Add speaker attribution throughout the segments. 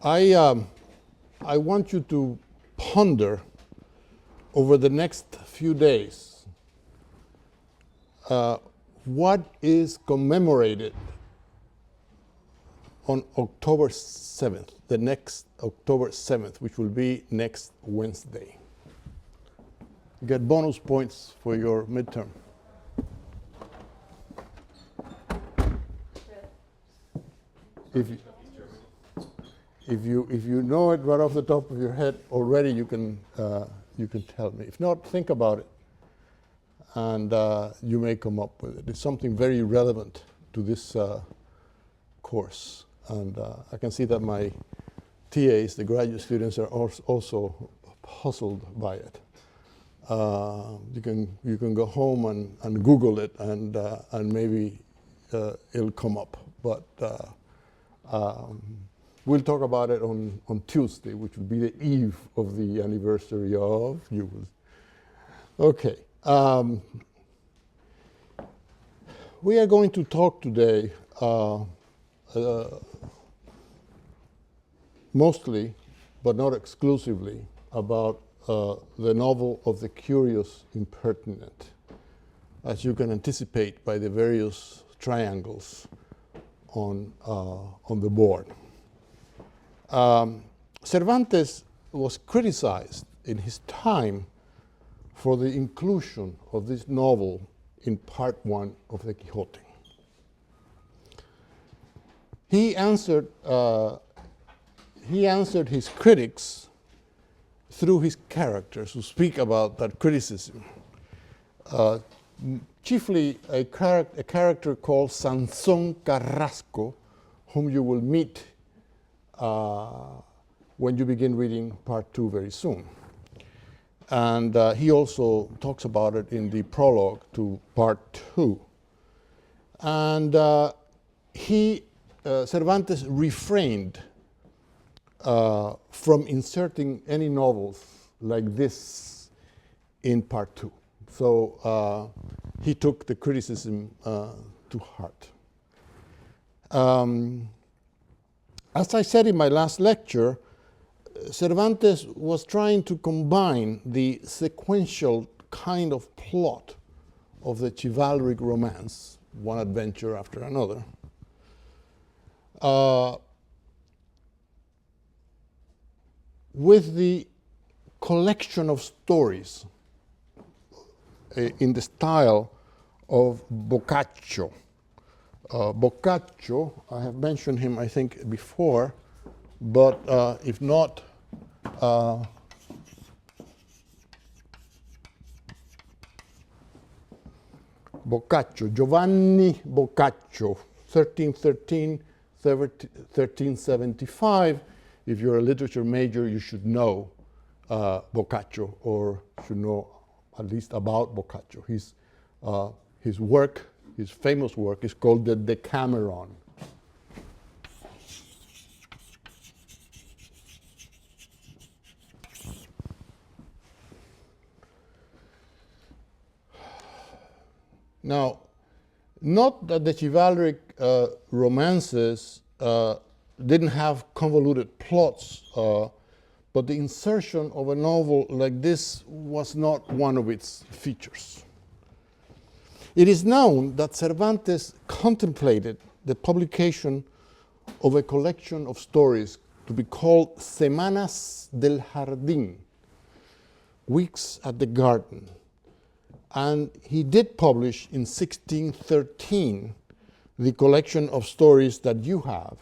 Speaker 1: I want you to ponder over the next few days what is commemorated on October 7th, the next October 7th, which will be next Wednesday. You get bonus points for your midterm. If you know it right off the top of your head already, you can tell me. If not, think about it, and you may come up with it. It's something very relevant to this course, and I can see that my TAs, the graduate students, are also puzzled by it. You can go home and Google it, and maybe it'll come up, but. We'll talk about it on Tuesday, which will be the eve of the anniversary of you. Okay. We are going to talk today mostly, but not exclusively, about the novel of the Curious Impertinent, as you can anticipate by the various triangles on the board. Cervantes was criticized in his time for the inclusion of this novel in part 1 of the Quixote. He answered his critics through his characters who speak about that criticism. Chiefly a character called Sansón Carrasco, whom you will meet when you begin reading part 2 very soon. And he also talks about it in the prologue to part 2. And Cervantes refrained from inserting any novels like this in part 2. So he took the criticism to heart. As I said in my last lecture, Cervantes was trying to combine the sequential kind of plot of the chivalric romance, one adventure after another, with the collection of stories in the style of Boccaccio. Boccaccio, I have mentioned him, I think, before, but if not, Boccaccio, Giovanni Boccaccio, 1313, 1375. If you're a literature major, you should know Boccaccio, or should know at least about Boccaccio. His work, his famous work, is called the Decameron. Now, not that the chivalric romances didn't have convoluted plots, but the insertion of a novel like this was not one of its features. It is known that Cervantes contemplated the publication of a collection of stories to be called Semanas del Jardín, Weeks at the Garden. And he did publish in 1613 the collection of stories that you have,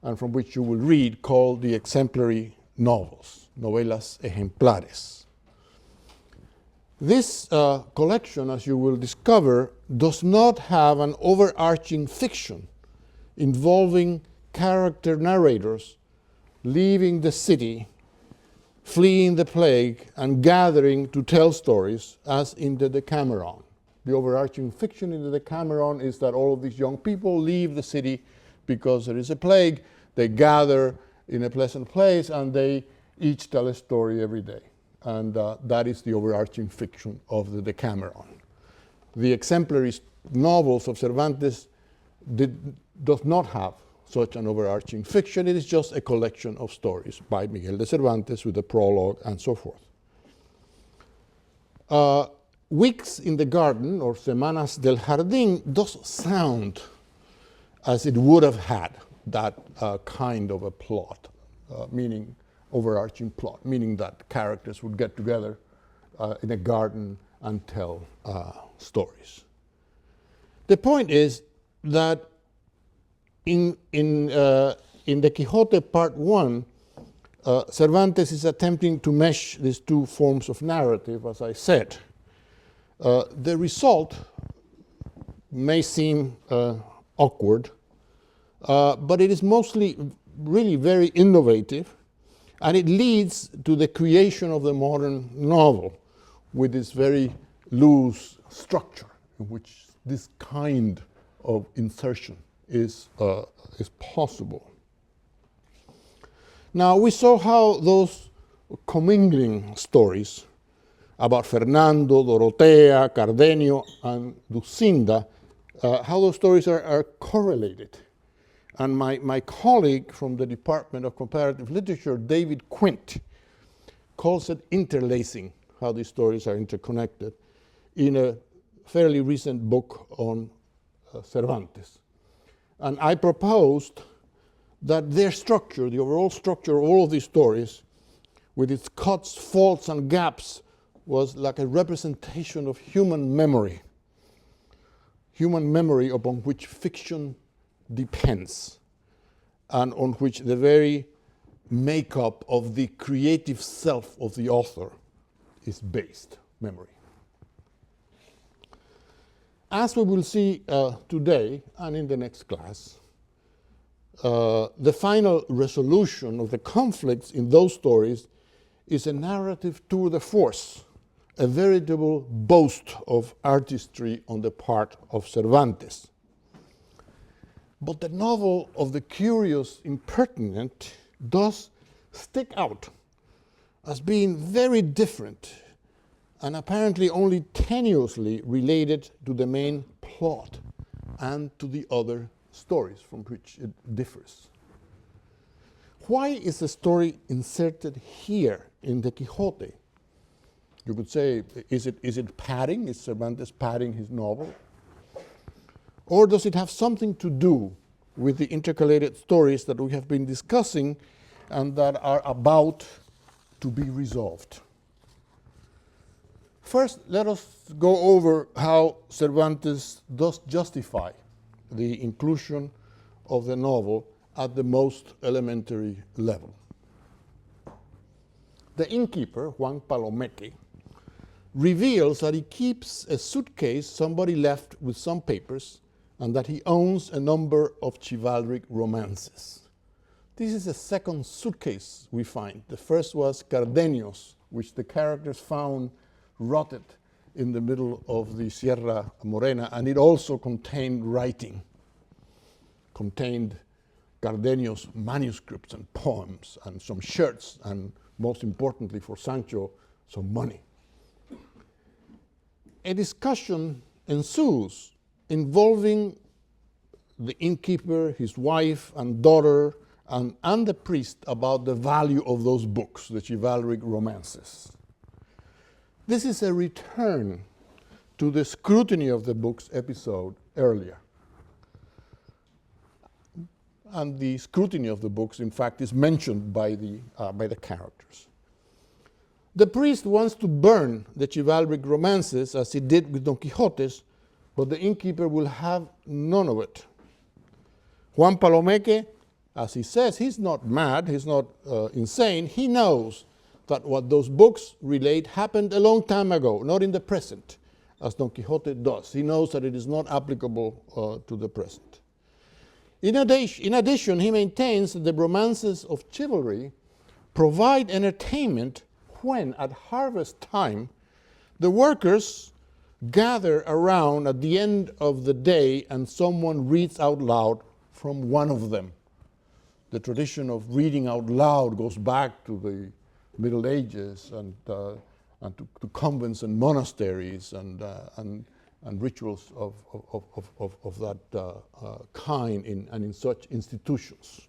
Speaker 1: and from which you will read, called the exemplary novels, novelas ejemplares. This collection, as you will discover, does not have an overarching fiction involving character narrators leaving the city, fleeing the plague, and gathering to tell stories, as in the Decameron. The overarching fiction in the Decameron is that all of these young people leave the city because there is a plague. They gather in a pleasant place, and they each tell a story every day. And that is the overarching fiction of the Decameron. The exemplary novels of Cervantes does not have such an overarching fiction. It is just a collection of stories by Miguel de Cervantes with a prologue and so forth. Weeks in the Garden, or Semanas del Jardín, does sound as it would have had that kind of a plot, meaning overarching plot, meaning that characters would get together in a garden and tell stories. The point is that in the Quixote Part 1, Cervantes is attempting to mesh these two forms of narrative, as I said. The result may seem awkward, but it is mostly really very innovative, and it leads to the creation of the modern novel with this very loose structure in which this kind of insertion is possible. Now, we saw how those commingling stories about Fernando, Dorotea, Cardenio, and Lucinda, how those stories are correlated. And my colleague from the Department of Comparative Literature, David Quint, calls it interlacing, how these stories are interconnected, in a fairly recent book on Cervantes. And I proposed that their structure, the overall structure of all of these stories, with its cuts, faults, and gaps, was like a representation of human memory upon which fiction depends, and on which the very makeup of the creative self of the author is based, memory. As we will see today and in the next class, the final resolution of the conflicts in those stories is a narrative tour de force, a veritable boast of artistry on the part of Cervantes. But the novel of the Curious Impertinent does stick out as being very different and apparently only tenuously related to the main plot and to the other stories from which it differs. Why is the story inserted here in the Quixote? You could say, is it padding? Is Cervantes padding his novel? Or does it have something to do with the intercalated stories that we have been discussing and that are about to be resolved? First, let us go over how Cervantes does justify the inclusion of the novel at the most elementary level. The innkeeper, Juan Palomeque, reveals that he keeps a suitcase somebody left with some papers, and that he owns a number of chivalric romances. This is the second suitcase we find. The first was Cardenio's, which the characters found rotted in the middle of the Sierra Morena, and it also contained writing, contained Cardenio's manuscripts and poems and some shirts, and most importantly for Sancho, some money. A discussion ensues involving the innkeeper, his wife and daughter, and the priest about the value of those books, the chivalric romances. This is a return to the scrutiny of the books episode earlier. And the scrutiny of the books, in fact, is mentioned by the characters. The priest wants to burn the chivalric romances, as he did with Don Quixote's, but the innkeeper will have none of it. Juan Palomeque, as he says, he's not mad, he's not insane. He knows that what those books relate happened a long time ago, not in the present, as Don Quixote does. He knows that it is not applicable to the present. In addition, he maintains that the romances of chivalry provide entertainment when, at harvest time, the workers gather around at the end of the day and someone reads out loud from one of them. The tradition of reading out loud goes back to the Middle Ages and to convents and monasteries, and and rituals of that kind in such institutions.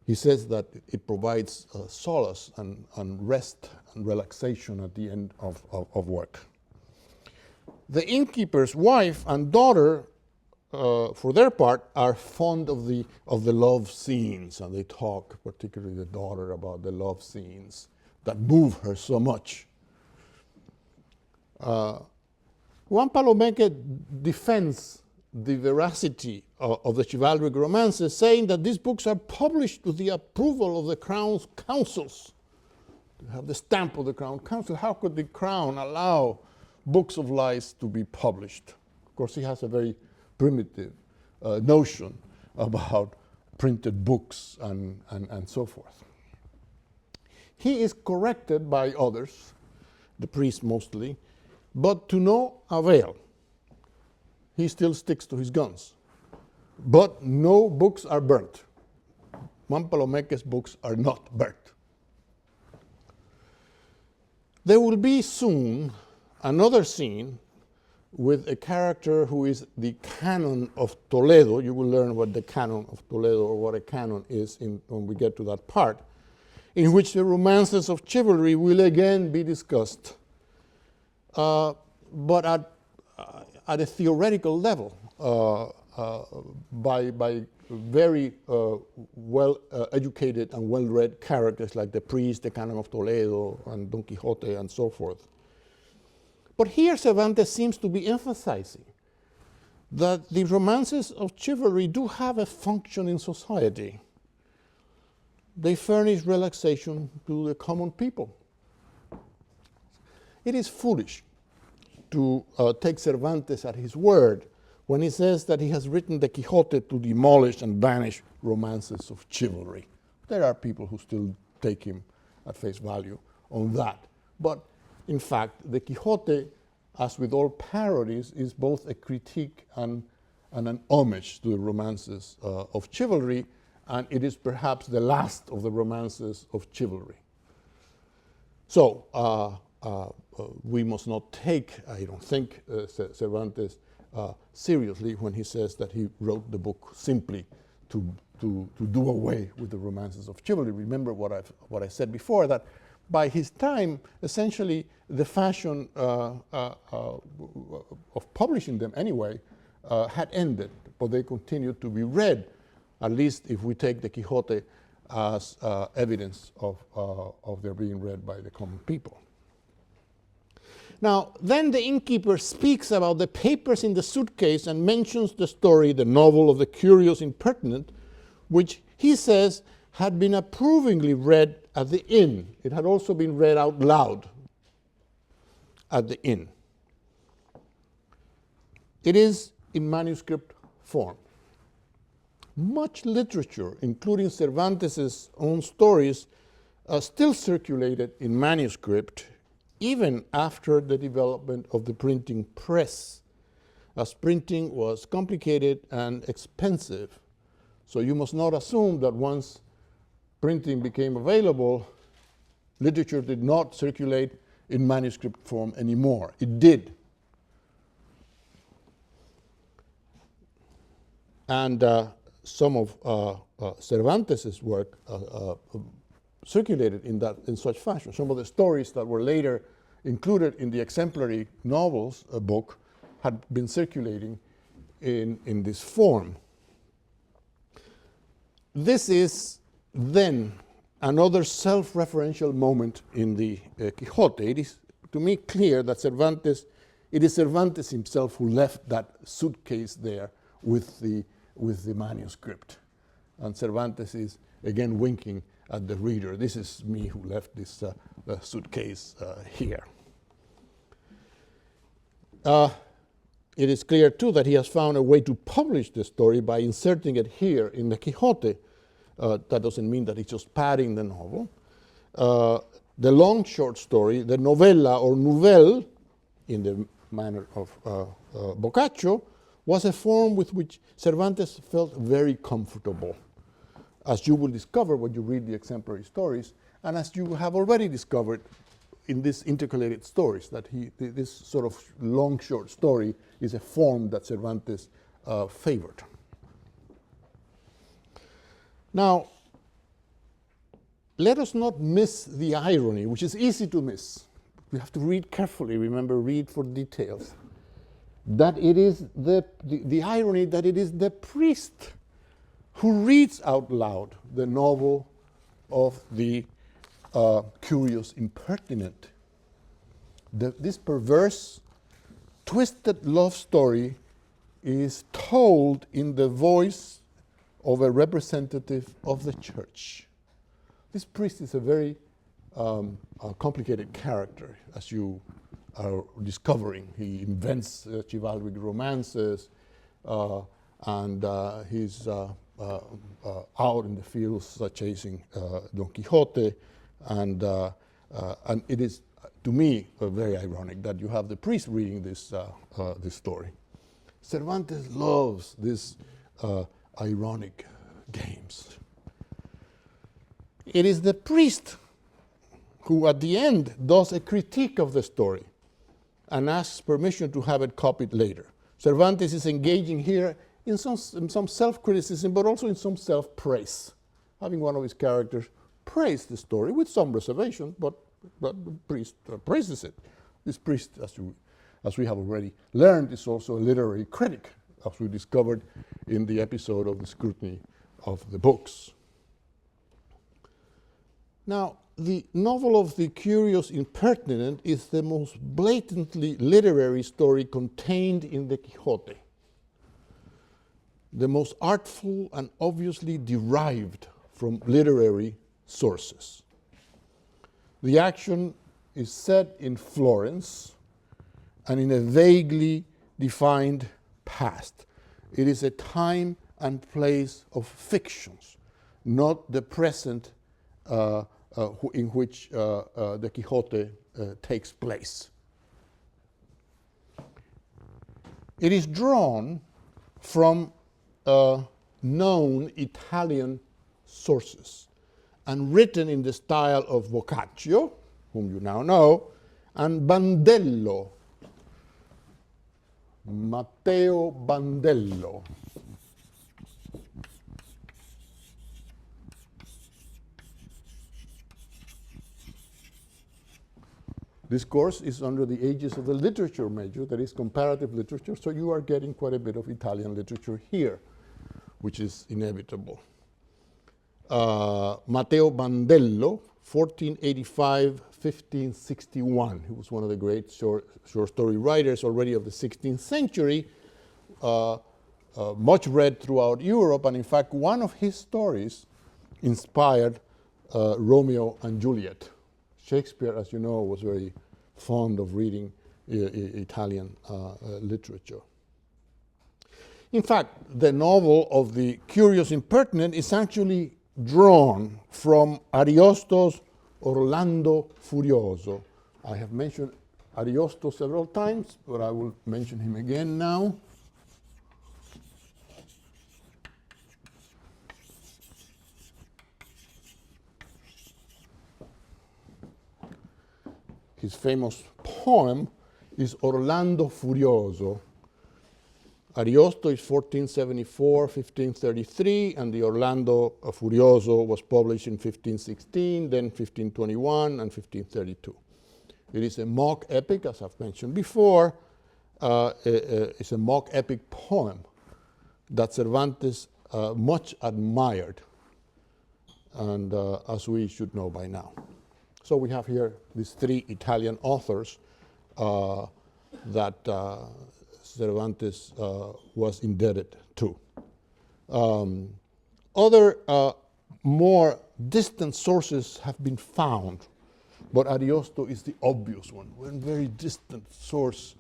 Speaker 1: He says that it provides solace and rest and relaxation at the end of work. The innkeeper's wife and daughter, for their part, are fond of the love scenes, and they talk, particularly the daughter, about the love scenes that move her so much. Juan Palomeque defends the veracity of the chivalric romances, saying that these books are published with the approval of the Crown's councils. They have the stamp of the Crown Council. How could the Crown allow books of lies to be published? Of course, he has a very primitive notion about printed books and so forth. He is corrected by others, the priests mostly, but to no avail. He still sticks to his guns. But no books are burnt. Juan Palomeque's books are not burnt. There will be soon another scene with a character who is the canon of Toledo. You will learn what the canon of Toledo or what a canon is when we get to that part, in which the romances of chivalry will again be discussed, but at a theoretical level by very well-educated and well-read characters like the priest, the canon of Toledo, and Don Quixote, and so forth. But here Cervantes seems to be emphasizing that the romances of chivalry do have a function in society. They furnish relaxation to the common people. It is foolish to take Cervantes at his word when he says that he has written the Quixote to demolish and banish romances of chivalry. There are people who still take him at face value on that. But in fact, the Quixote, as with all parodies, is both a critique and an homage to the romances of chivalry, and it is perhaps the last of the romances of chivalry. So we must not take, I don't think, Cervantes seriously when he says that he wrote the book simply to do away with the romances of chivalry. Remember what I said before, that by his time, essentially, the fashion of publishing them anyway had ended, but they continued to be read, at least if we take the Quixote as evidence of their being read by the common people. Now, then the innkeeper speaks about the papers in the suitcase and mentions the story, the novel of the Curious Impertinent, which he says had been approvingly read at the inn. It had also been read out loud at the inn. It is in manuscript form. Much literature, including Cervantes' own stories, still circulated in manuscript even after the development of the printing press, as printing was complicated and expensive. So you must not assume that once printing became available, literature did not circulate in manuscript form anymore. It did. And some of Cervantes' work circulated in such fashion. Some of the stories that were later included in the exemplary novels book had been circulating in this form. This is then another self-referential moment in the Quixote. It is, to me, clear that it is Cervantes himself who left that suitcase there with the manuscript. And Cervantes is again winking at the reader. This is me who left this suitcase here. It is clear, too, that he has found a way to publish the story by inserting it here in the Quixote. That doesn't mean that he's just padding the novel. The long short story, the novella or nouvelle, in the manner of Boccaccio, was a form with which Cervantes felt very comfortable, as you will discover when you read the exemplary stories, And as you have already discovered in these intercalated stories, that this sort of long short story is a form that Cervantes favored. Now, let us not miss the irony, which is easy to miss. We have to read carefully, remember, read for details. That it is the irony that it is the priest who reads out loud the novel of the Curious Impertinent. This perverse, twisted love story is told in the voice of a representative of the church. This priest is a very complicated character, as you are discovering. He invents chivalric romances, and he's out in the fields chasing Don Quixote, and it is, to me, very ironic that you have the priest reading this story. Cervantes loves these ironic games. It is the priest who, at the end, does a critique of the story and asks permission to have it copied later. Cervantes is engaging here in some self-criticism, but also in some self-praise, having one of his characters praise the story with some reservation, but the priest praises it. This priest, as we have already learned, is also a literary critic, as we discovered in the episode of the scrutiny of the books. Now, the novel of the Curious Impertinent is the most blatantly literary story contained in the Quixote, the most artful and obviously derived from literary sources. The action is set in Florence and in a vaguely defined past. It is a time and place of fictions, not the present in which the Quixote takes place. It is drawn from known Italian sources and written in the style of Boccaccio, whom you now know, and Bandello, Matteo Bandello. This course is under the aegis of the literature major, that is comparative literature, so you are getting quite a bit of Italian literature here, which is inevitable. Matteo Bandello, 1485-1561. He was one of the great short story writers already of the 16th century, much read throughout Europe, and in fact one of his stories inspired Romeo and Juliet. Shakespeare, as you know, was very fond of reading Italian literature. In fact, the novel of the Curious Impertinent is actually drawn from Ariosto's Orlando Furioso. I have mentioned Ariosto several times, but I will mention him again now. His famous poem is Orlando Furioso. Ariosto is 1474-1533, and the Orlando Furioso was published in 1516, then 1521, and 1532. It is a mock epic, as I've mentioned before. It's a mock epic poem that Cervantes much admired, and as we should know by now. So we have here these three Italian authors that Cervantes was indebted to. Other more distant sources have been found, but Ariosto is the obvious one very distant source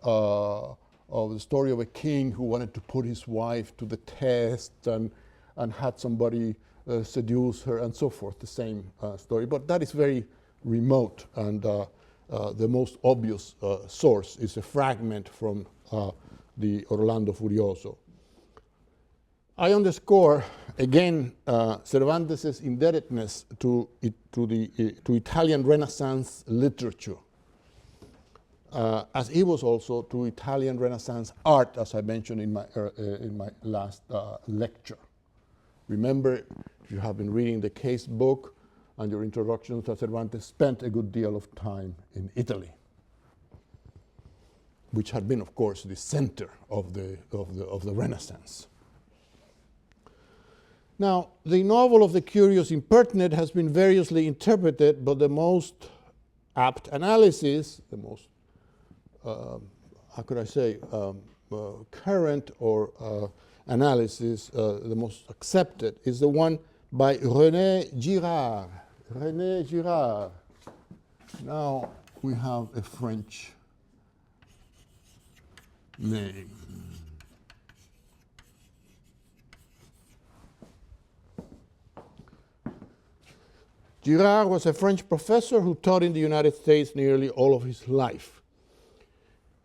Speaker 1: of the story of a king who wanted to put his wife to the test and had somebody seduce her and so forth, the same story. But that is very remote, and the most obvious source is a fragment from the Orlando Furioso. I underscore again, Cervantes' indebtedness to Italian Renaissance literature, as he was also to Italian Renaissance art, as I mentioned in my last lecture. Remember, if you have been reading the case book and your introduction to Cervantes, spent a good deal of time in Italy, which had been, of course, the center of the Renaissance. Now, the novel of the Curious Impertinent has been variously interpreted, but the most apt analysis, the most, how could I say, current or analysis, the most accepted, is the one by René Girard. René Girard. Now we have a French name. Girard was a French professor who taught in the United States nearly all of his life.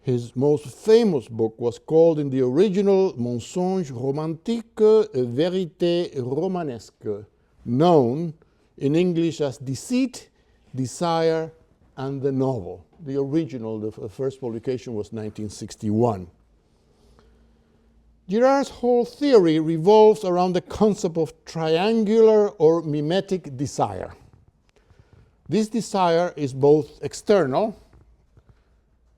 Speaker 1: His most famous book was called in the original Mensonge romantique et vérité romanesque, known in English as Deceit, Desire, and the Novel. The original, the first publication was 1961. Girard's whole theory revolves around the concept of triangular or mimetic desire. This desire is both external,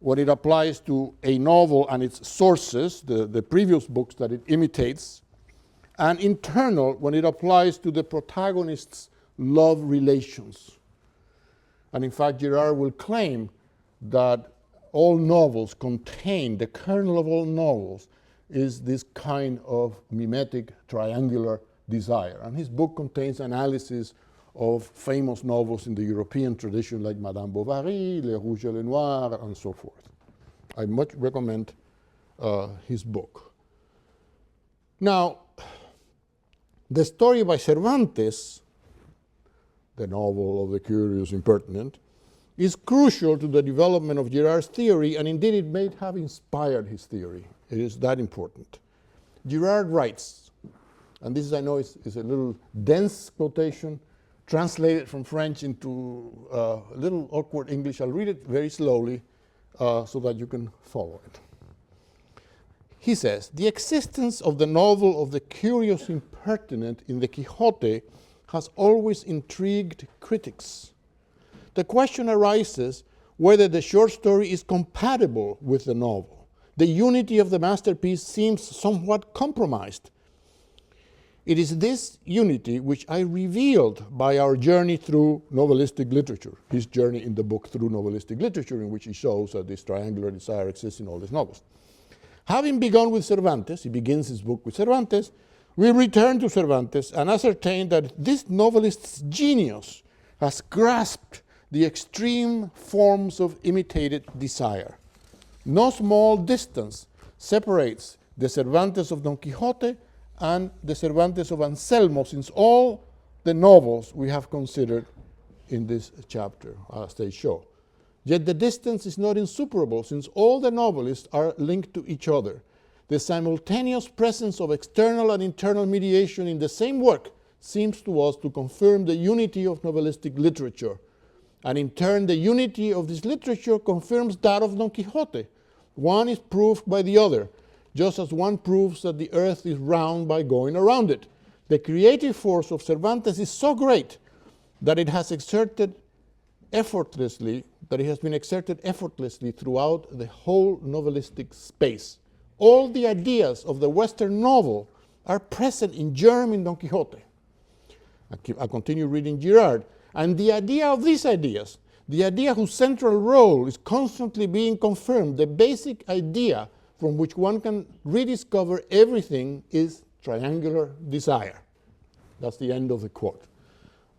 Speaker 1: when it applies to a novel and its sources, the previous books that it imitates, and internal when it applies to the protagonist's love relations. And in fact, Girard will claim that all novels contain, the kernel of all novels is this kind of mimetic triangular desire. And his book contains analysis of famous novels in the European tradition like Madame Bovary, Les Rouges et les Noirs, and so forth. I much recommend his book. Now, the story by Cervantes, the novel of the Curious Impertinent, is crucial to the development of Girard's theory, and indeed it may have inspired his theory. It is that important. Girard writes, and this I know is a little dense quotation, translated from French into a little awkward English. I'll read it very slowly so that you can follow it. He says, "The existence of the novel of the Curious Impertinent in the Quixote has always intrigued critics. The question arises whether the short story is compatible with the novel. The unity of the masterpiece seems somewhat compromised. It is this unity which I revealed by our journey through novelistic literature," his journey in the book through novelistic literature, in which he shows that this triangular desire exists in all his novels. "Having begun with Cervantes," he begins his book with Cervantes, "we return to Cervantes and ascertain that this novelist's genius has grasped the extreme forms of imitated desire. No small distance separates the Cervantes of Don Quixote and the Cervantes of Anselmo, since all the novels we have considered in this chapter, as they show. Yet the distance is not insuperable, since all the novelists are linked to each other. The simultaneous presence of external and internal mediation in the same work seems to us to confirm the unity of novelistic literature. And in turn, the unity of this literature confirms that of Don Quixote. One is proved by the other, just as one proves that the earth is round by going around it. The creative force of Cervantes is so great that it has been exerted effortlessly throughout the whole novelistic space. All the ideas of the Western novel are present in germ in Don Quixote." I continue reading Girard. "And the idea of these ideas, the idea whose central role is constantly being confirmed, the basic idea from which one can rediscover everything, is triangular desire." That's the end of the quote.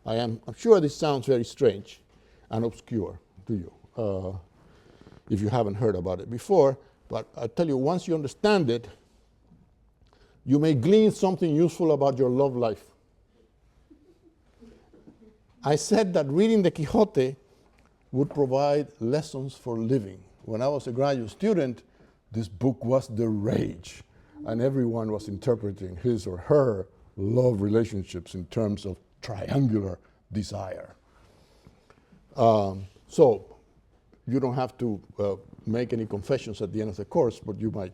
Speaker 1: I'm sure this sounds very strange and obscure to you if you haven't heard about it before, but I tell you, once you understand it, you may glean something useful about your love life. I said that reading the Quixote would provide lessons for living. When I was a graduate student, this book was the rage, and everyone was interpreting his or her love relationships in terms of triangular desire. So you don't have to make any confessions at the end of the course, but you might,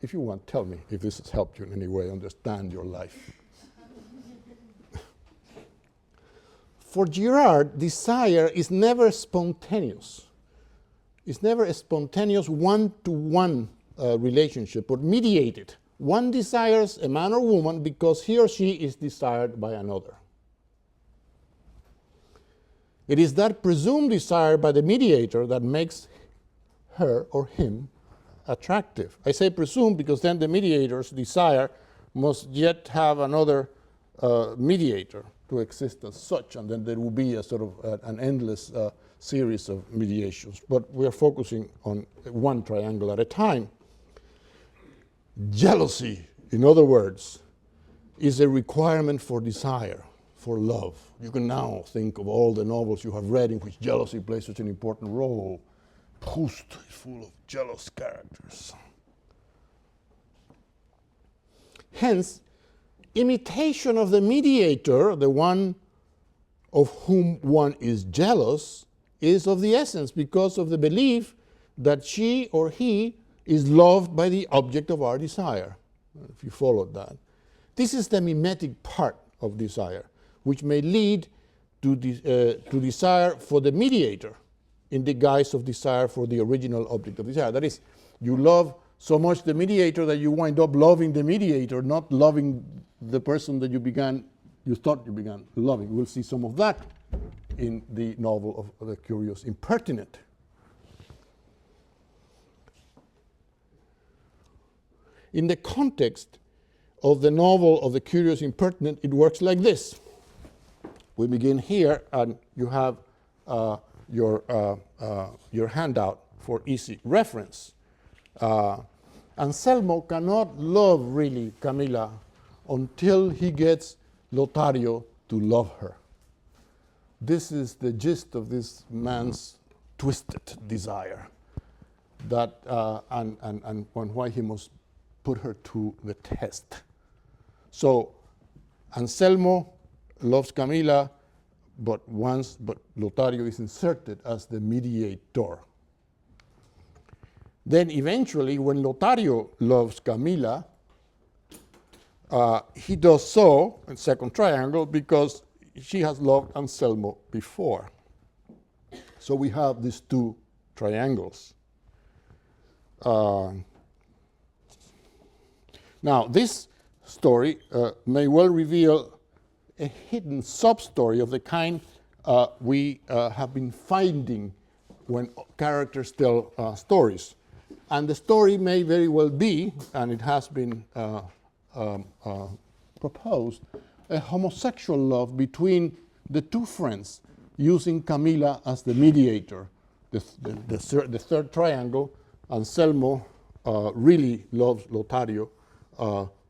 Speaker 1: if you want, tell me if this has helped you in any way understand your life. For Girard, desire is never spontaneous. It's never a spontaneous one-to-one relationship, but mediated. One desires a man or woman because he or she is desired by another. It is that presumed desire by the mediator that makes her or him attractive. I say presumed because then the mediator's desire must yet have another mediator to exist as such, and then there will be a sort of an endless series of mediations. But we are focusing on one triangle at a time. Jealousy, in other words, is a requirement for desire, for love. You can now think of all the novels you have read in which jealousy plays such an important role. Proust is full of jealous characters. Hence, imitation of the mediator, the one of whom one is jealous, is of the essence because of the belief that she or he is loved by the object of our desire, if you followed that. This is the mimetic part of desire, which may lead to desire for the mediator in the guise of desire for the original object of desire. That is, you love so much the mediator that you wind up loving the mediator, not loving the person that you thought you began loving. We'll see some of that in the novel of The Curious Impertinent. In the context of the novel of The Curious Impertinent, it works like this. We begin here, and you have your handout for easy reference. Anselmo cannot love really Camila until he gets Lothario to love her. This is the gist of this man's twisted desire, that and why he must put her to the test. So Anselmo loves Camila, but Lothario is inserted as the mediator. Then eventually, when Lothario loves Camila, he does so in second triangle because she has loved Anselmo before. So we have these two triangles. Now, this story may well reveal a hidden sub-story of the kind we have been finding when characters tell stories. And the story may very well be, and it has been proposed, a homosexual love between the two friends, using Camila as the mediator. The third triangle, Anselmo really loves Lothario,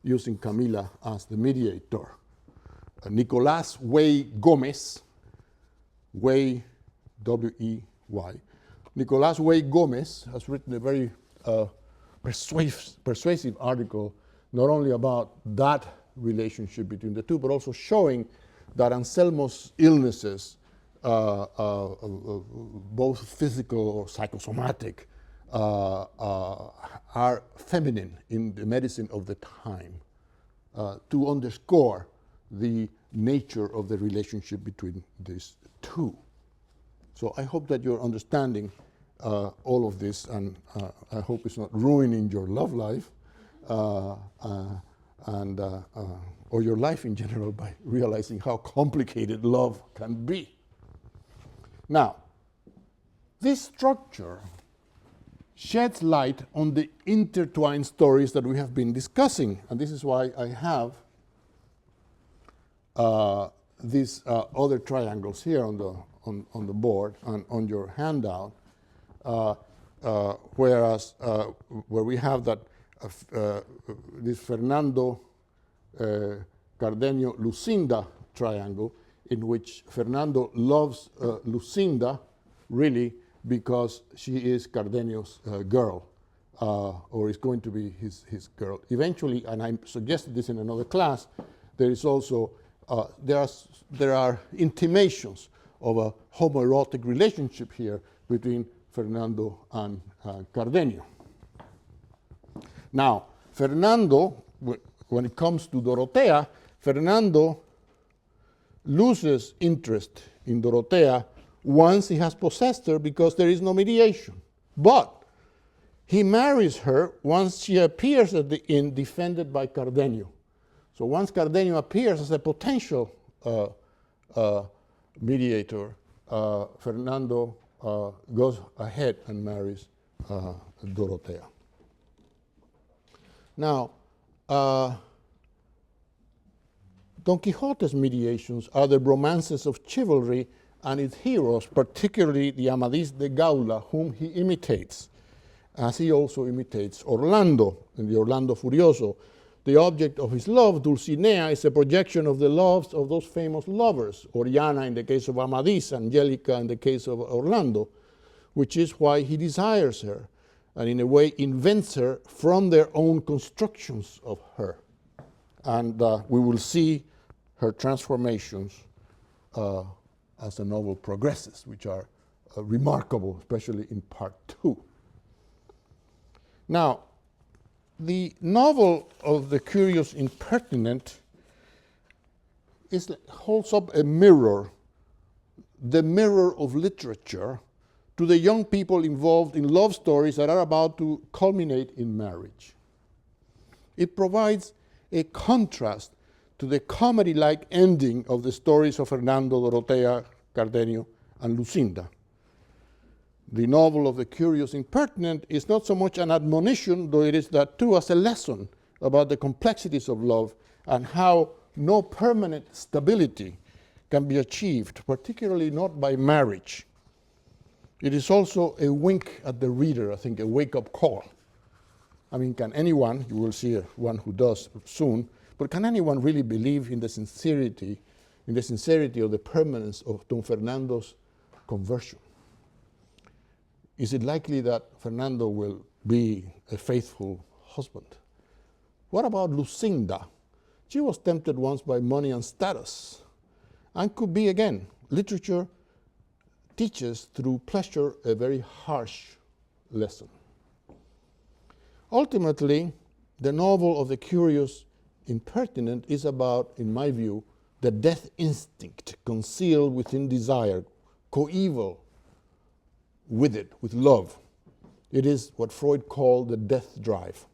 Speaker 1: using Camila as the mediator. Nicolás Wey Gómez, Wey, W-E-Y, Nicolás Wey Gómez has written a very persuasive article, not only about that relationship between the two, but also showing that Anselmo's illnesses, both physical or psychosomatic, are feminine in the medicine of the time, to underscore the nature of the relationship between these two. So I hope that you're understanding all of this, and I hope it's not ruining your love life or your life in general by realizing how complicated love can be. Now, this structure sheds light on the intertwined stories that we have been discussing, and this is why I have these other triangles here on the board and on your handout, whereas where we have that this Fernando Cardenio Lucinda triangle, in which Fernando loves Lucinda really because she is Cardenio's girl, or is going to be his girl. Eventually, and I suggested this in another class, there is also, there are intimations of a homoerotic relationship here between Fernando and Cardenio. Now, Fernando, when it comes to Dorotea, Fernando loses interest in Dorotea once he has possessed her because there is no mediation. But he marries her once she appears at the inn defended by Cardenio. So once Cardenio appears as a potential mediator, Fernando goes ahead and marries Dorotea. Now, Don Quixote's mediations are the romances of chivalry and its heroes, particularly the Amadís de Gaula, whom he imitates, as he also imitates Orlando in the Orlando Furioso. The object of his love, Dulcinea, is a projection of the loves of those famous lovers, Oriana in the case of Amadís, Angelica in the case of Orlando, which is why he desires her, and in a way invents her from their own constructions of her. And we will see her transformations as the novel progresses, which are remarkable, especially in part 2. Now, the novel of the Curious Impertinent holds up a mirror, the mirror of literature, to the young people involved in love stories that are about to culminate in marriage. It provides a contrast to the comedy-like ending of the stories of Fernando, Dorotea, Cardenio, and Lucinda. The novel of the Curious Impertinent is not so much an admonition, though it is that too, as a lesson about the complexities of love and how no permanent stability can be achieved, particularly not by marriage. It is also a wink at the reader, I think, a wake-up call. I mean, can anyone, you will see one who does soon, but can anyone really believe in the sincerity of the permanence of Don Fernando's conversion? Is it likely that Fernando will be a faithful husband? What about Lucinda? She was tempted once by money and status, and could be again. Literature teaches through pleasure a very harsh lesson. Ultimately, the novel of the Curious Impertinent is about, in my view, the death instinct concealed within desire, coeval with it, with love. It is what Freud called the death drive.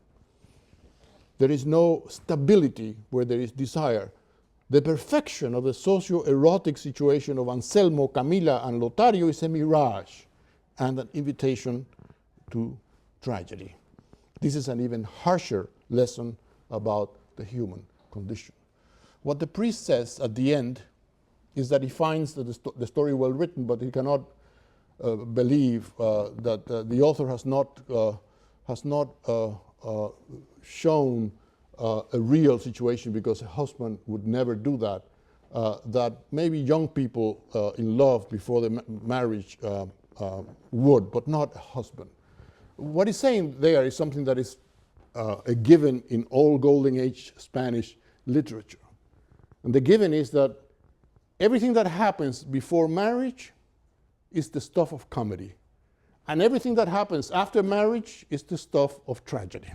Speaker 1: There is no stability where there is desire. The perfection of the socio-erotic situation of Anselmo, Camila, and Lotario is a mirage and an invitation to tragedy. This is an even harsher lesson about the human condition. What the priest says at the end is that he finds the story well written, but he cannot believe that the author has not shown a real situation, because a husband would never do that, that maybe young people in love before the marriage would, but not a husband. What he's saying there is something that is a given in all Golden Age Spanish literature. And the given is that everything that happens before marriage is the stuff of comedy. And everything that happens after marriage is the stuff of tragedy.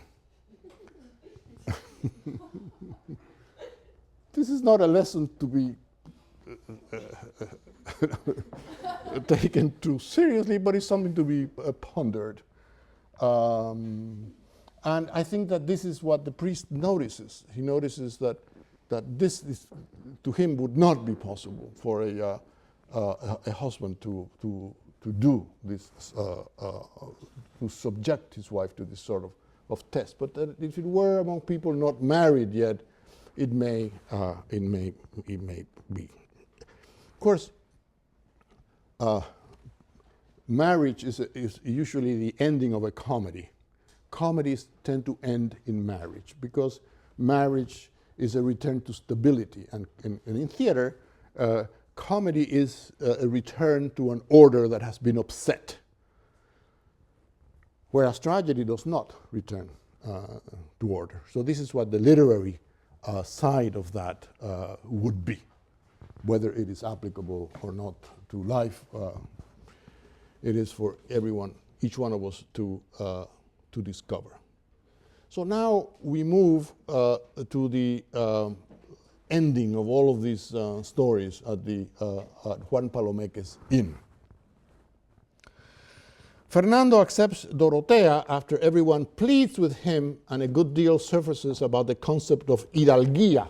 Speaker 1: This is not a lesson to be taken too seriously, but it's something to be pondered. And I think that this is what the priest notices. He notices that this is, to him, would not be possible for a husband to do this, to subject his wife to this sort of test. But if it were among people not married yet, it may be. Of course, marriage is usually the ending of a comedy. Comedies tend to end in marriage because marriage is a return to stability, and in theater, comedy is a return to an order that has been upset. whereas tragedy does not return to order. So this is what the literary side of that would be. Whether it is applicable or not to life, it is for everyone, each one of us to discover. So now we move to the ending of all of these stories at Juan Palomeque's inn. Fernando accepts Dorotea after everyone pleads with him, and a good deal surfaces about the concept of hidalguía,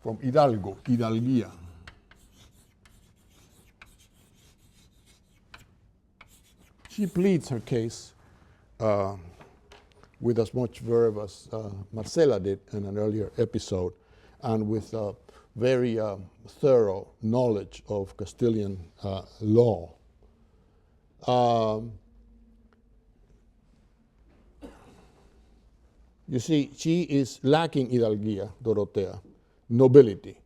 Speaker 1: from hidalgo, hidalguía. She pleads her case with as much verve as Marcela did in an earlier episode, and with very thorough knowledge of Castilian law. You see, she is lacking hidalguía, Dorotea, nobility.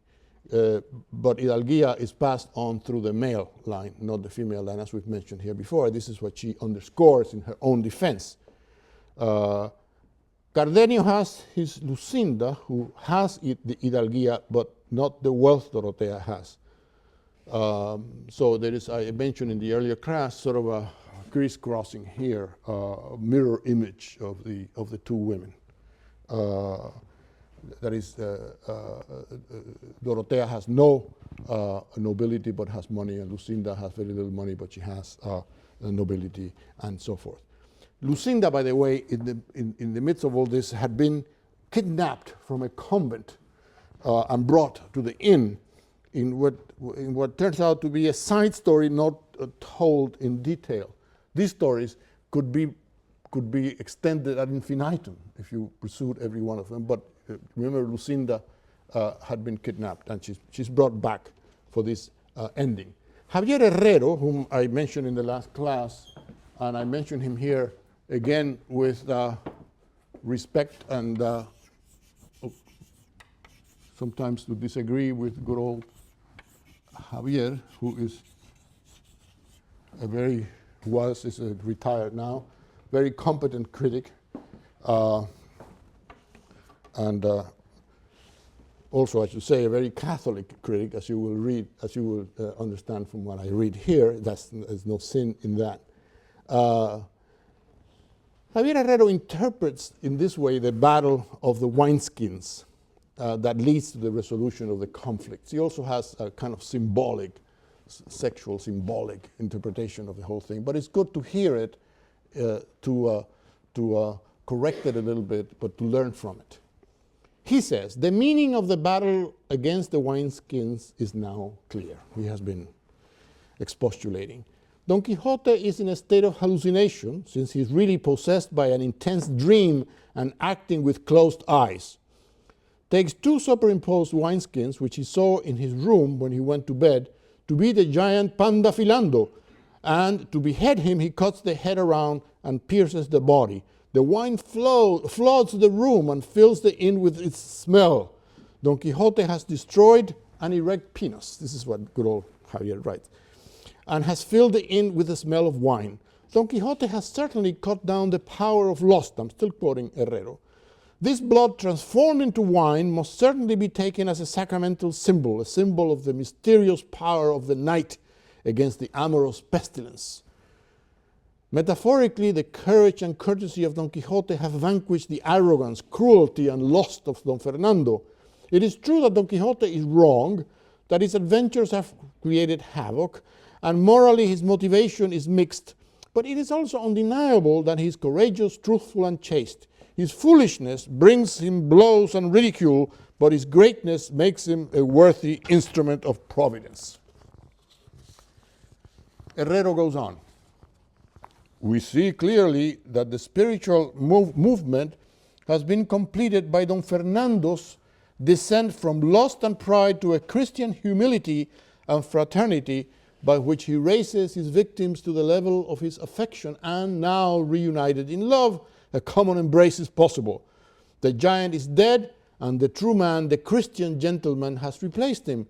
Speaker 1: But hidalguía is passed on through the male line, not the female line, as we've mentioned here before. This is what she underscores in her own defense. Cardenio has his Lucinda, who has the hidalguía, but not the wealth Dorotea has. So there is, I mentioned in the earlier class, sort of a crisscrossing here, mirror image of the two women. That is, Dorotea has no nobility but has money, and Lucinda has very little money but she has nobility, and so forth. Lucinda, by the way, in the midst of all this, had been kidnapped from a convent and brought to the inn in what turns out to be a side story not told in detail. These stories could be extended ad infinitum if you pursued every one of them. But remember, Lucinda had been kidnapped, and she's brought back for this ending. Javier Herrero, whom I mentioned in the last class, and I mentioned him here again with respect and sometimes to disagree with good old Javier, who is is retired now, very competent critic, and also, I should say, a very Catholic critic, as you will understand from what I read here. There's no sin in that. Javier Herrero interprets in this way the battle of the wineskins that leads to the resolution of the conflicts. He also has a kind of sexual symbolic interpretation of the whole thing. But it's good to hear it, to correct it a little bit, but to learn from it. He says, the meaning of the battle against the wineskins is now clear. He has been expostulating. Don Quixote is in a state of hallucination, since he's really possessed by an intense dream and acting with closed eyes. Takes two superimposed wineskins, which he saw in his room when he went to bed, to be the giant Pandafilando, and to behead him, he cuts the head around and pierces the body. The wine floods the room and fills the inn with its smell. Don Quixote has destroyed an erect penis. This is what good old Javier writes. And has filled the inn with the smell of wine. Don Quixote has certainly cut down the power of lust. I'm still quoting Herrero. This blood transformed into wine must certainly be taken as a sacramental symbol, a symbol of the mysterious power of the night against the amorous pestilence. Metaphorically, the courage and courtesy of Don Quixote have vanquished the arrogance, cruelty, and lust of Don Fernando. It is true that Don Quixote is wrong, that his adventures have created havoc, and morally his motivation is mixed, but it is also undeniable that he is courageous, truthful, and chaste. His foolishness brings him blows and ridicule, but his greatness makes him a worthy instrument of providence. Herrero goes on. We see clearly that the spiritual movement has been completed by Don Fernando's descent from lust and pride to a Christian humility and fraternity, by which he raises his victims to the level of his affection, and now reunited in love, a common embrace is possible. The giant is dead, and the true man, the Christian gentleman, has replaced him.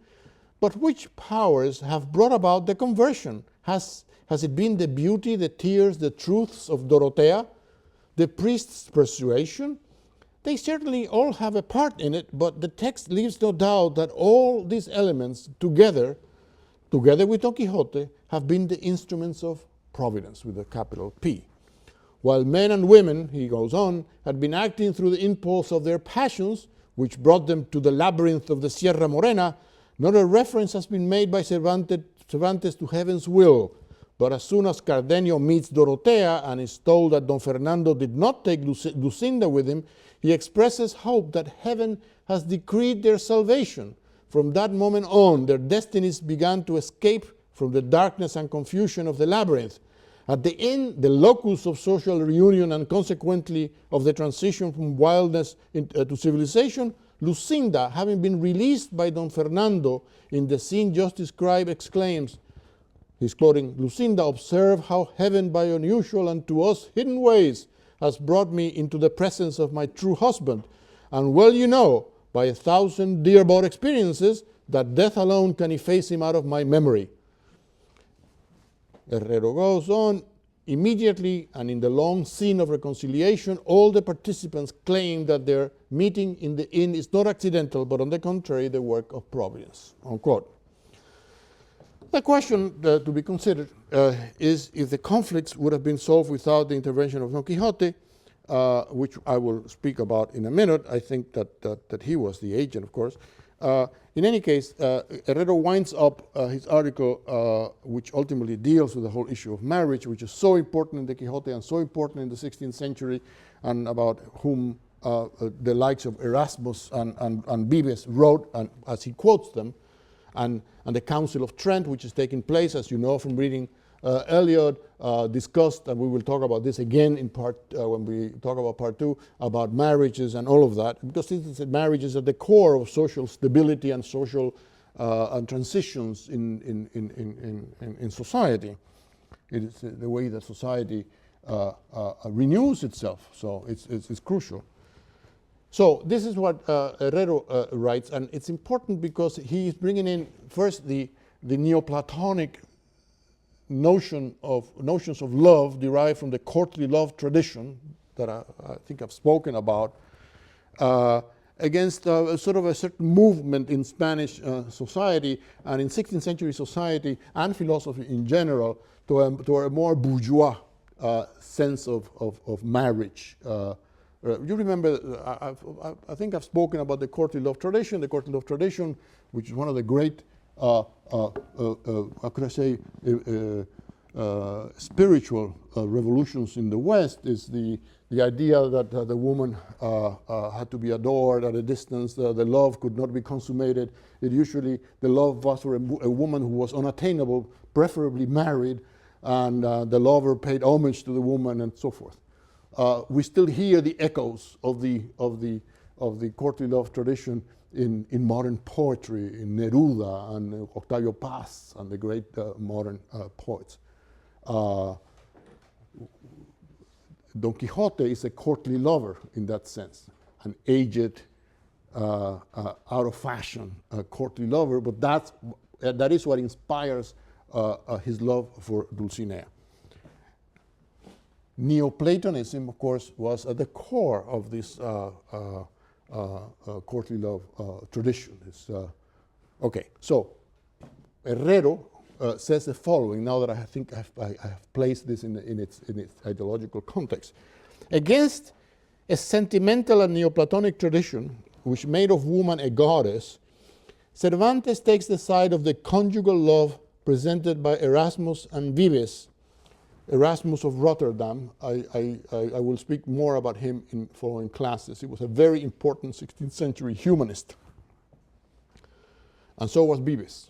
Speaker 1: But which powers have brought about the conversion? Has it been the beauty, the tears, the truths of Dorothea, the priest's persuasion? They certainly all have a part in it, but the text leaves no doubt that all these elements together with Don Quixote, have been the instruments of Providence, with a capital P. While men and women, he goes on, had been acting through the impulse of their passions, which brought them to the labyrinth of the Sierra Morena, not a reference has been made by Cervantes to heaven's will. But as soon as Cardenio meets Dorothea and is told that Don Fernando did not take Lucinda with him, he expresses hope that heaven has decreed their salvation. From that moment on, their destinies began to escape from the darkness and confusion of the labyrinth. At the end, the locus of social reunion and consequently of the transition from wildness to civilization, Lucinda, having been released by Don Fernando in the scene just described, exclaims, he's quoting, "Lucinda, observe how heaven by unusual and to us hidden ways has brought me into the presence of my true husband. And well you know, by 1,000 dear-bought experiences, that death alone can efface him out of my memory." Herrero goes on, immediately and in the long scene of reconciliation, all the participants claim that their meeting in the inn is not accidental, but on the contrary, the work of Providence, unquote. The question to be considered is if the conflicts would have been solved without the intervention of Don Quixote, which I will speak about in a minute. I think that he was the agent, of course. In any case, Herrero winds up his article, which ultimately deals with the whole issue of marriage, which is so important in the Quixote and so important in the 16th century, and about whom the likes of Erasmus and Vives wrote, and as he quotes them, and the Council of Trent, which is taking place, as you know from reading Eliot, discussed, and we will talk about this again in when we talk about part 2, about marriages and all of that, because marriage is at the core of social stability and social and transitions in society. It is the way that society renews itself, so it's crucial. So this is what Herrero writes, and it's important because he is bringing in first the Neoplatonic notions of love derived from the courtly love tradition that I think I've spoken about, against sort of a certain movement in Spanish society and in 16th century society and philosophy in general to a more bourgeois sense of marriage. You remember, I think I've spoken about the courtly love tradition. The courtly love tradition, which is one of the great how could I say, spiritual revolutions in the West, is the idea that the woman had to be adored at a distance. The love could not be consummated. The love was for a woman who was unattainable, preferably married, and the lover paid homage to the woman and so forth. We still hear the echoes of the courtly love tradition in modern poetry, in Neruda and Octavio Paz and the great modern poets. Don Quixote is a courtly lover in that sense, an aged, out of fashion courtly lover, but that is what inspires his love for Dulcinea. Neo-Platonism, of course, was at the core of this courtly love tradition. Okay, so Herrero says the following, now that I think I have placed this in its ideological context. Against a sentimental and Neoplatonic tradition, which made of woman a goddess, Cervantes takes the side of the conjugal love presented by Erasmus and Vives. Erasmus of Rotterdam, I will speak more about him in following classes. He was a very important 16th century humanist. And so was Vives,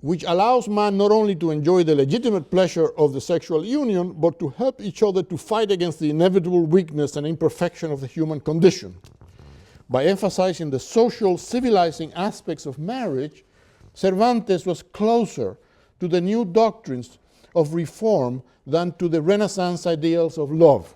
Speaker 1: which allows man not only to enjoy the legitimate pleasure of the sexual union, but to help each other to fight against the inevitable weakness and imperfection of the human condition. By emphasizing the social, civilizing aspects of marriage, Cervantes was closer to the new doctrines of reform than to the Renaissance ideals of love.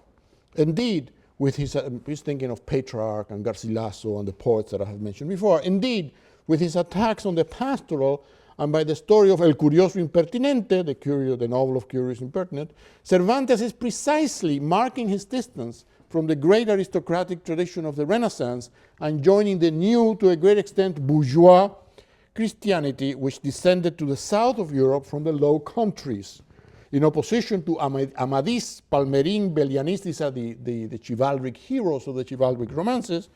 Speaker 1: Indeed, with he's thinking of Petrarch and Garcilaso and the poets that I have mentioned before. Indeed, with his attacks on the pastoral, and by the story of El Curioso Impertinente, the novel of Curious Impertinent, Cervantes is precisely marking his distance from the great aristocratic tradition of the Renaissance and joining the new, to a great extent, bourgeois Christianity, which descended to the south of Europe from the Low Countries. In opposition to Amadis, Palmerin, Belianis, these are the chivalric heroes of the chivalric romances,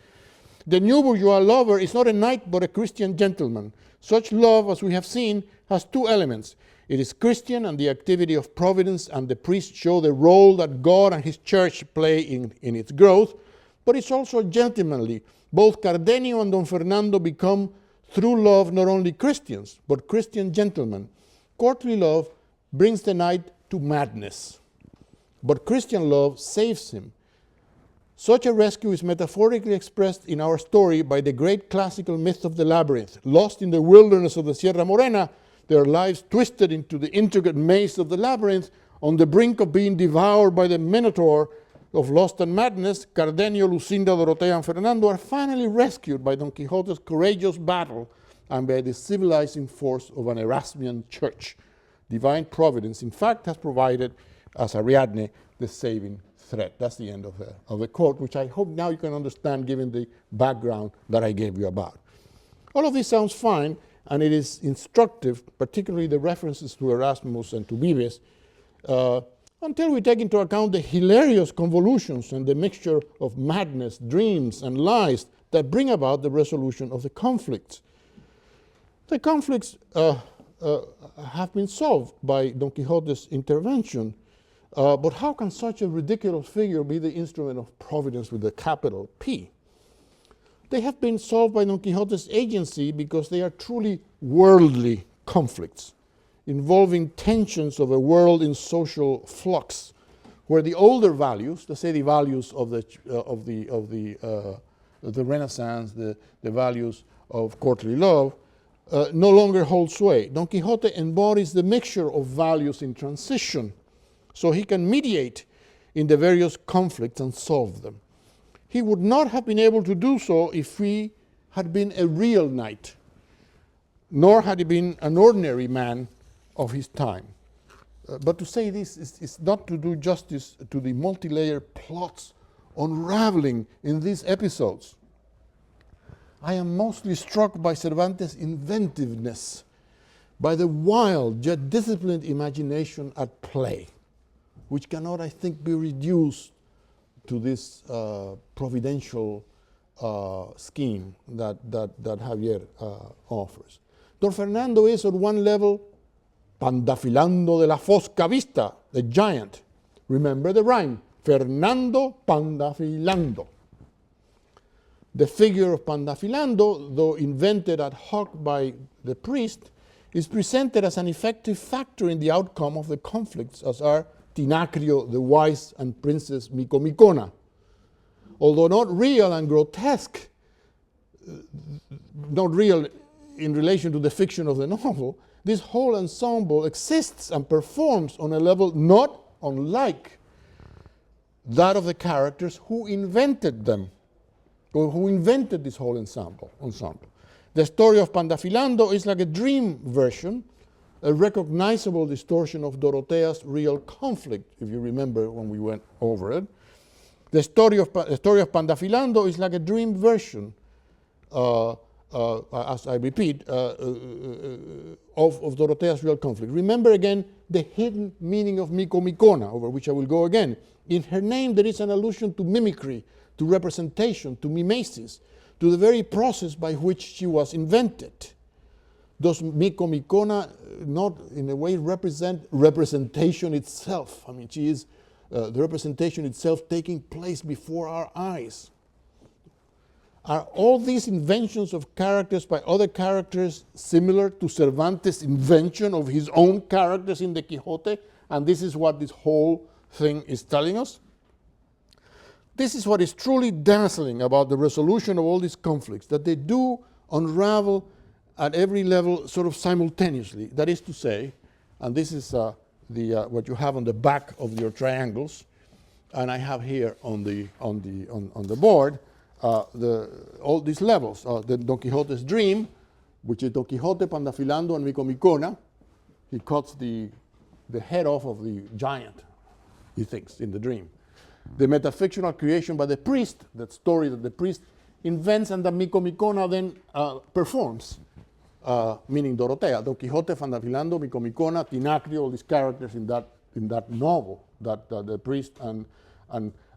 Speaker 1: the new bourgeois lover is not a knight but a Christian gentleman. Such love, as we have seen, has two elements. It is Christian and the activity of providence, and the priests show the role that God and his church play in its growth, but it's also gentlemanly. Both Cardenio and Don Fernando become, through love, not only Christians, but Christian gentlemen. Courtly love brings the knight to madness, but Christian love saves him. Such a rescue is metaphorically expressed in our story by the great classical myth of the labyrinth. Lost in the wilderness of the Sierra Morena, their lives twisted into the intricate maze of the labyrinth, on the brink of being devoured by the minotaur of lust and madness, Cardenio, Lucinda, Dorotea, and Fernando are finally rescued by Don Quixote's courageous battle and by the civilizing force of an Erasmian church. Divine providence, in fact, has provided, as Ariadne, the saving threat. That's the end of the quote, which I hope now you can understand given the background that I gave you about. All of this sounds fine, and it is instructive, particularly the references to Erasmus and to Vives, until we take into account the hilarious convolutions and the mixture of madness, dreams, and lies that bring about the resolution of the conflicts. The conflicts have been solved by Don Quixote's intervention, but how can such a ridiculous figure be the instrument of providence with a capital P? They have been solved by Don Quixote's agency because they are truly worldly conflicts, involving tensions of a world in social flux, where the older values, let's say the values of the Renaissance, the values of courtly love, no longer hold sway. Don Quixote embodies the mixture of values in transition, so he can mediate in the various conflicts and solve them. He would not have been able to do so if he had been a real knight, nor had he been an ordinary man of his time. But to say this is not to do justice to the multi-layered plots unraveling in these episodes. I am mostly struck by Cervantes' inventiveness, by the wild yet disciplined imagination at play, which cannot, I think, be reduced to this providential scheme that Javier offers. Don Fernando is, on one level, Pandafilando de la Fosca Vista, the giant. Remember the rhyme, Fernando Pandafilando. The figure of Pandafilando, though invented ad hoc by the priest, is presented as an effective factor in the outcome of the conflicts, as are Tinacrio the wise and Princess Micomicona. Although not real and grotesque, not real in relation to the fiction of the novel, this whole ensemble exists and performs on a level not unlike that of the characters who invented them, or who invented this whole ensemble. The story of Pandafilando is like a dream version, a recognizable distortion of Dorotea's real conflict, if you remember when we went over it. The story of Pandafilando is like a dream version, as I repeat, of Dorotea's real conflict. Remember again the hidden meaning of Micomicona, over which I will go again. In her name there is an allusion to mimicry, to representation, to mimesis, to the very process by which she was invented. Does Micomicona not in a way represent representation itself? I mean, she is the representation itself taking place before our eyes. Are all these inventions of characters by other characters similar to Cervantes' invention of his own characters in the Quixote? And this is what this whole thing is telling us. This is what is truly dazzling about the resolution of all these conflicts, that they do unravel at every level sort of simultaneously. That is to say, and this is what you have on the back of your triangles, and I have here on the board all these levels. The Don Quixote's dream, which is Don Quixote pandafilando and Micomicona. He cuts the head off of the giant, he thinks, in the dream. The metafictional creation by the priest, that story that the priest invents and that Micomicona then performs, meaning Dorotea. Don Quixote, Fandafilando, Micomicona, Tinacrio, all these characters in that novel that the priest and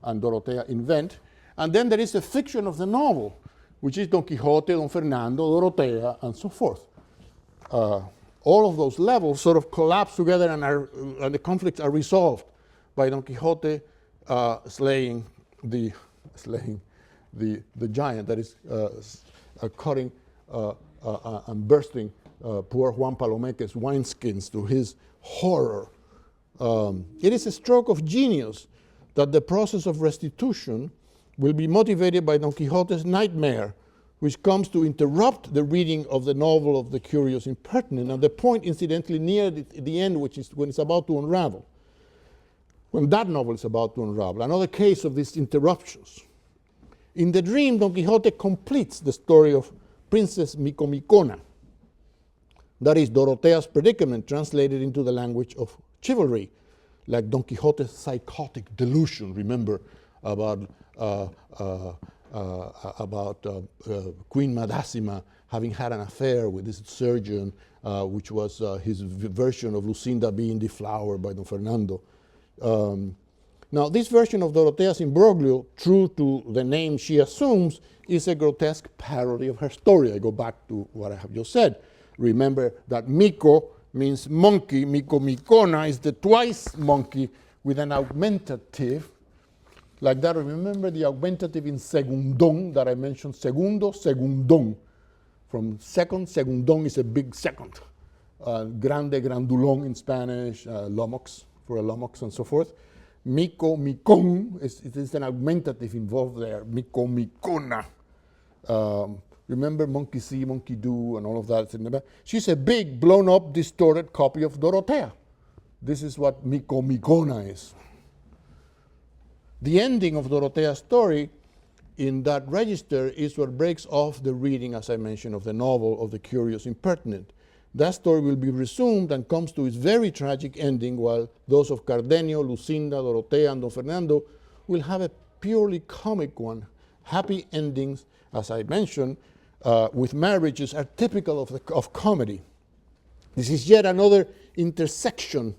Speaker 1: Dorotea invent. And then there is a fiction of the novel, which is Don Quixote, Don Fernando, Dorotea, and so forth. All of those levels sort of collapse together and the conflicts are resolved by Don Quixote slaying the giant that is cutting and bursting poor Juan Palomeque's wineskins to his horror. It is a stroke of genius that the process of restitution will be motivated by Don Quixote's nightmare, which comes to interrupt the reading of the novel of the Curious Impertinent, and the point, incidentally, near the end, which is when it's about to unravel, when that novel is about to unravel. Another case of these interruptions. In the dream, Don Quixote completes the story of Princess Micomicona. That is Dorotea's predicament translated into the language of chivalry, like Don Quixote's psychotic delusion, remember, about Queen Madásima having had an affair with this surgeon, which was his version of Lucinda being deflowered by Don Fernando. Now, this version of Dorotea's imbroglio, true to the name she assumes, is a grotesque parody of her story. I go back to what I have just said. Remember that Mico means monkey. Micomicona is the twice monkey with an augmentative, like that. Remember the augmentative in segundón that I mentioned? Segundo, segundón. From second, segundón is a big second. Grande, grandulón in Spanish, lomox, for a lomox and so forth. Micomicón is an augmentative involved there. Micomicona. Remember monkey see, monkey do, and all of that. She's a big, blown up, distorted copy of Dorotea. This is what Micomicona is. The ending of Dorotea's story in that register is what breaks off the reading, as I mentioned, of the novel of the Curious Impertinent. That story will be resumed and comes to its very tragic ending, while those of Cardenio, Lucinda, Dorotea, and Don Fernando will have a purely comic one. Happy endings, as I mentioned, with marriages are typical of comedy. This is yet another intersection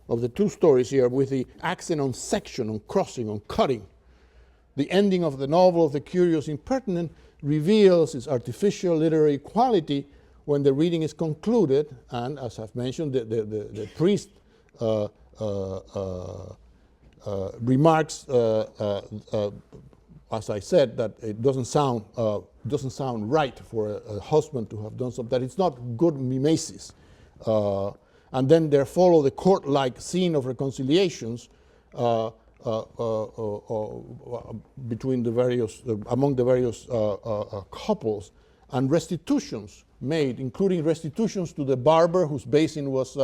Speaker 1: of the two stories here, with the accent on section, on crossing, on cutting. The ending of the novel of the Curious Impertinent reveals its artificial literary quality when the reading is concluded, and as I've mentioned, the priest remarks, as I said, that it doesn't sound right for a husband to have done something, that it's not good mimesis. And then there follow the court-like scene of reconciliations between the various, among the various couples, and restitutions made, including restitutions to the barber whose basin was,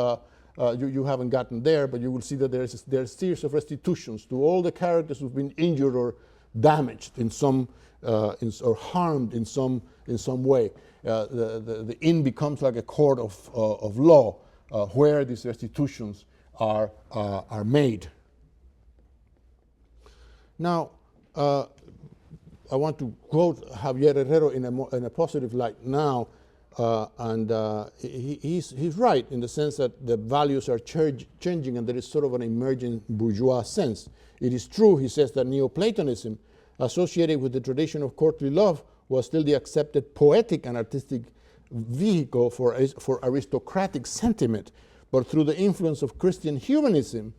Speaker 1: you haven't gotten there, but you will see that there's a series of restitutions to all the characters who've been injured or damaged in some, or harmed in some way. The inn becomes like a court of law where these restitutions are made. Now, I want to quote Javier Herrero in a positive light now, and he's right in the sense that the values are changing and there is sort of an emerging bourgeois sense. It is true, he says, that neo-platonism, associated with the tradition of courtly love, was still the accepted poetic and artistic vehicle for aristocratic sentiment, but through the influence of Christian humanism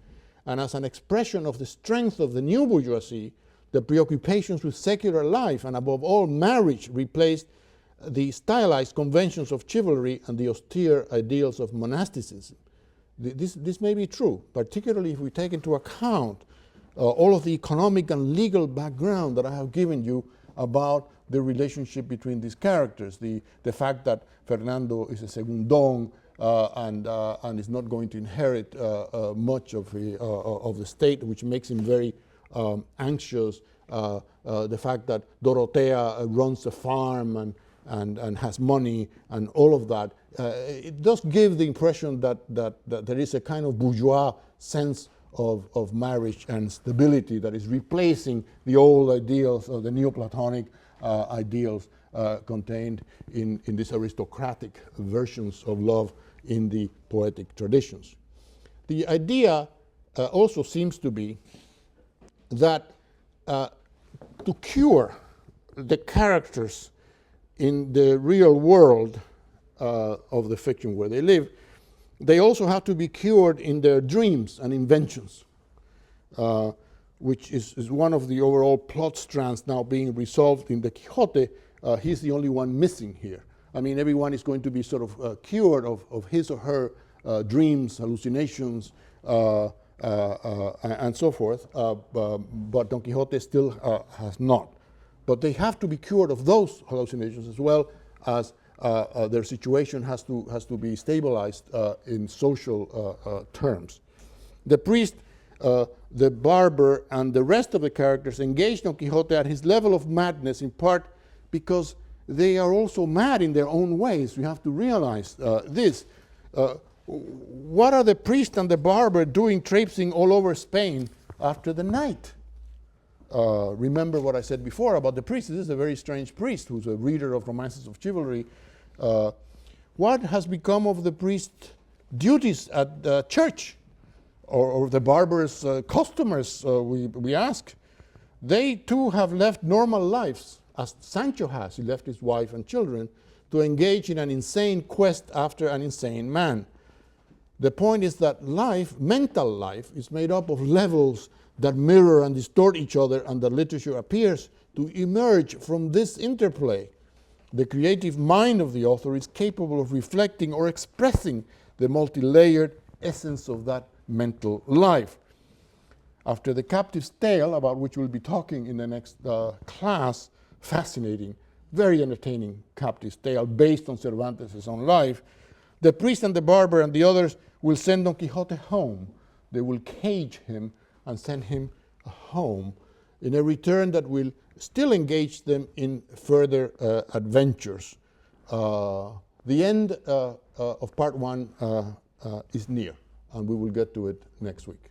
Speaker 1: and as an expression of the strength of the new bourgeoisie, the preoccupations with secular life and above all marriage replaced the stylized conventions of chivalry and the austere ideals of monasticism. This may be true, particularly if we take into account all of the economic and legal background that I have given you about the relationship between these characters, the fact that Fernando is a segundón and is not going to inherit much of the state, which makes him very anxious, the fact that Dorotea runs a farm and has money and all of that. It does give the impression that there is a kind of bourgeois sense of marriage and stability that is replacing the old ideals of the Neoplatonic ideals contained in these aristocratic versions of love in the poetic traditions. The idea also seems to be that to cure the characters in the real world of the fiction where they live, they also have to be cured in their dreams and inventions, which is one of the overall plot strands now being resolved in the Quixote. He's the only one missing here. I mean, everyone is going to be sort of cured of his or her dreams, hallucinations, and so forth, but Don Quixote still has not. But they have to be cured of those hallucinations as well as their situation has to be stabilized in social terms. The priest, the barber, and the rest of the characters engage Don Quixote at his level of madness, in part because they are also mad in their own ways. We have to realize this. What are the priest and the barber doing traipsing all over Spain after the night? Remember what I said before about the priest. This is a very strange priest who's a reader of romances of chivalry. What has become of the priest's duties at the church, or the barber's customers, we ask? They too have left normal lives, as Sancho has. He left his wife and children to engage in an insane quest after an insane man. The point is that life, mental life, is made up of levels that mirror and distort each other, and that literature appears to emerge from this interplay. The creative mind of the author is capable of reflecting or expressing the multi-layered essence of that mental life. After The Captive's Tale, about which we'll be talking in the next class, fascinating, very entertaining Captive's Tale based on Cervantes' own life, the priest and the barber and the others will send Don Quixote home. They will cage him and send him home in a return that will still engage them in further adventures. The end of part one is near, and we will get to it next week.